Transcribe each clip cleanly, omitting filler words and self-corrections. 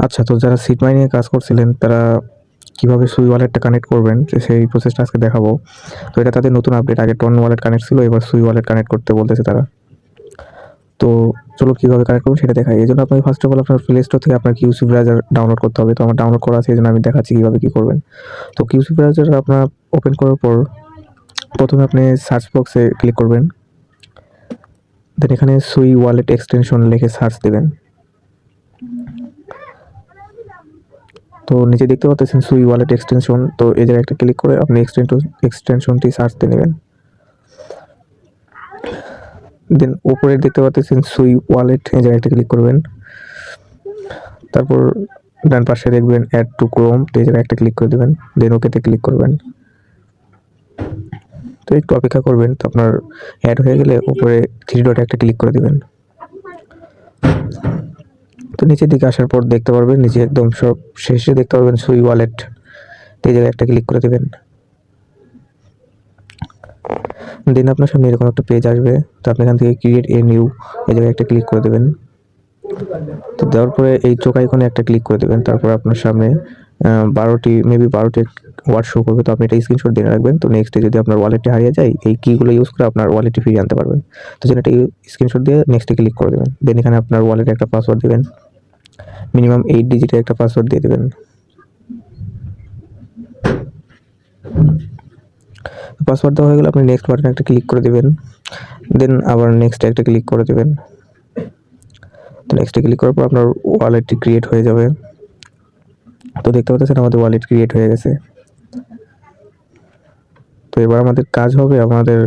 আচ্ছা, তো যারা সিড মাইনিংয়ে কাজ করছিলেন তারা কিভাবে সুই ওয়ালেটটা কানেক্ট করবেন সেই প্রসেসটা আজকে দেখাবো। তো এটা তাদের নতুন আপডেট। আগে টন ওয়ালেট কানেক্ট ছিল, এবার সুই ওয়ালেট কানেক্ট করতে বলতেছে তারা। তো চলো কিভাবে কানেক্ট করবেন সেটা দেখাই। এজন্য আপনি ফার্স্ট অফ অল আপনার প্লে স্টোর থেকে আপনার কিউসি ব্রাউজার ডাউনলোড করতে হবে। তো আমার ডাউনলোড করা আছে, এজন্য আমি দেখাচ্ছি কিভাবে কি করবেন। তো কিউসি ব্রাউজার আপনার ওপেন করার পর প্রথমে আপনি সার্চ বক্সে ক্লিক করবেন। দেন এখানে সুই ওয়ালেট এক্সটেনশন লিখে সার্চ দেবেন। তো নিচে দেখতে পাচ্ছেন সুই ওয়ালেট এক্সটেনশন। তো এই জায়গায় একটা ক্লিক করে আপনি এক্সটেনশনটি সার্চ দিয়ে নেবেন। দেন উপরে দেখতে পাচ্ছেন সুই ওয়ালেট, এই জায়গায় একটা ক্লিক করবেন। তারপর ডান পাশে দেখবেন অ্যাড টু ক্রোম, তো এই জায়গায় একটা ক্লিক করে দেবেন। দেন ওকেতে ক্লিক করবেন। তো একটু অপেক্ষা করবেন। তো আপনার অ্যাড হয়ে গেলে উপরে থ্রি ডটে একটা ক্লিক করে দেবেন। তো নিচের দিকে আসার পর দেখতে পারবেন নিচে একদম সব শেষে দেখতে পারবেন সুই ওয়ালেট, তো এই জায়গায় একটা ক্লিক করে দেবেন। দেন আপনার সামনে এরকম একটা পেজ আসবে। তো আপনি এখান থেকে ক্রিয়েট এ নিউ, এই জায়গায় একটা ক্লিক করে দেবেন। তো দেওয়ার পরে এই চোখ আইকনে একটা ক্লিক করে দেবেন। তারপর আপনার সামনে 12টি ওয়ার্ড শো করবে। তো আপনি এটা স্ক্রিনশট দিয়ে রাখবেন। তো নেক্সটে যদি আপনার ওয়ালেটটি হারিয়ে যায়, এই কিগুলো ইউজ করে আপনার ওয়ালেটটি ফিরিয়ে আনতে পারবেন। তো যেন এটা স্ক্রিনশট দিয়ে নেক্সটে ক্লিক করে দেবেন। দেন এখানে আপনার ওয়ালেটে একটা পাসওয়ার্ড দিবেন, মিনিমাম 8 ডিজিটের একটা পাসওয়ার্ড দিয়ে দেবেন। পাসওয়ার্ড দেওয়া হয়ে গেলে আপনি নেক্সট বাটনে একটা ক্লিক করে দেবেন। দেন আবার নেক্সটে একটা ক্লিক করে দেবেন। তো নেক্সটে ক্লিক করার পর আপনার ওয়ালেটটি ক্রিয়েট হয়ে যাবে। তো দেখতে পাচ্ছেন আমাদের ওয়ালেট ক্রিয়েট হয়ে গেছে। তো এবার আমাদের কাজ হবে, আমাদের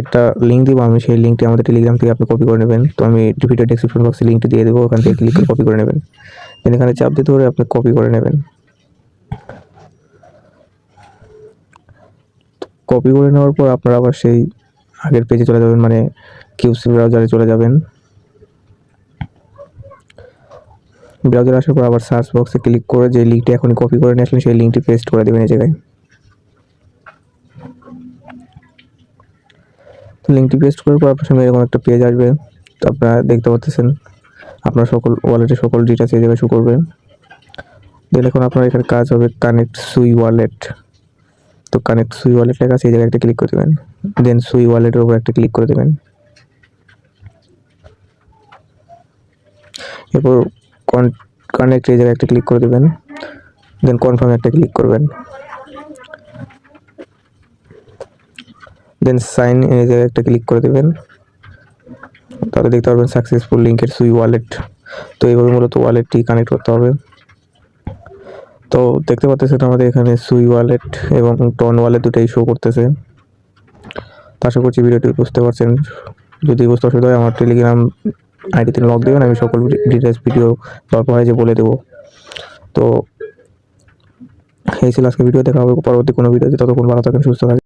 একটা লিঙ্ক দিব, আমি সেই লিঙ্কটি আমাদের টেলিগ্রাম থেকে আপনি কপি করে নেবেন। তো আমি ভিডিও ডেসক্রিপশন বক্সে লিঙ্কটি দিয়ে দেবো, ওখান থেকে ক্লিক করে কপি করে নেবেন। দেন এখানে চাপ দিতে ধরে আপনি কপি করে নেবেন। কপি করে নেওয়ার পর আপনারা আবার সেই আগের পেজে চলে যাবেন, মানে কিউসি ব্রাউজারে চলে যাবেন। ব্রাউজারে আসার পর আবার সার্চ বক্সে ক্লিক করে যে লিঙ্কটি এখনই কপি করে নিয়ে আসলেন সেই লিঙ্কটি পেস্ট করে দেবেন এই জায়গায়। তো লিঙ্কটি পেস্ট করার পর আপনার সামনে এরকম একটা পেজ আসবে। তো আপনারা দেখতে পাচ্ছেন আপনার সকল ওয়ালেটের সকল ডিটেলস এই জায়গায় শো করবে। দেন এখন আপনার এখানে কাজ হবে কানেক্ট সুই ওয়ালেট। তো কানেক্ট সুই ওয়ালেট লেখা আছে, এই জায়গায় একটা ক্লিক করে দেবেন। দেন সুই ওয়ালেটের উপর একটা ক্লিক করে দেবেন। এরপর কানেক্ট এই জায়গায় একটা ক্লিক করে দেবেন। দেন কনফার্ম একটা ক্লিক করবেন। দেন সাইন এই জায়গায় একটা ক্লিক করে দেবেন। তাহলে দেখতে পারবেন সাকসেসফুল লিঙ্কের সুই ওয়ালেট। তো এইভাবে মূলত ওয়ালেটটি কানেক্ট করতে হবে। তো দেখতে পাচ্ছেন আমাদের এখানে সুই ওয়ালেট এবং টন ওয়ালেট দুটাই শো করতেছে। তো আশা করছি ভিডিওটি বুঝতে পারছেন। যদি বুঝতে অসুবিধা হয় আমার টেলিগ্রাম আইডিতে লগ দেবেন, আমি সকল ডিটেলস ভিডিও যে বলে দেবো। তো এই ছিল আজকে ভিডিও, দেখা হবে পরবর্তী কোনো ভিডিওতে। ততক্ষণ ভালো থাকেন, সুস্থ থাকেন।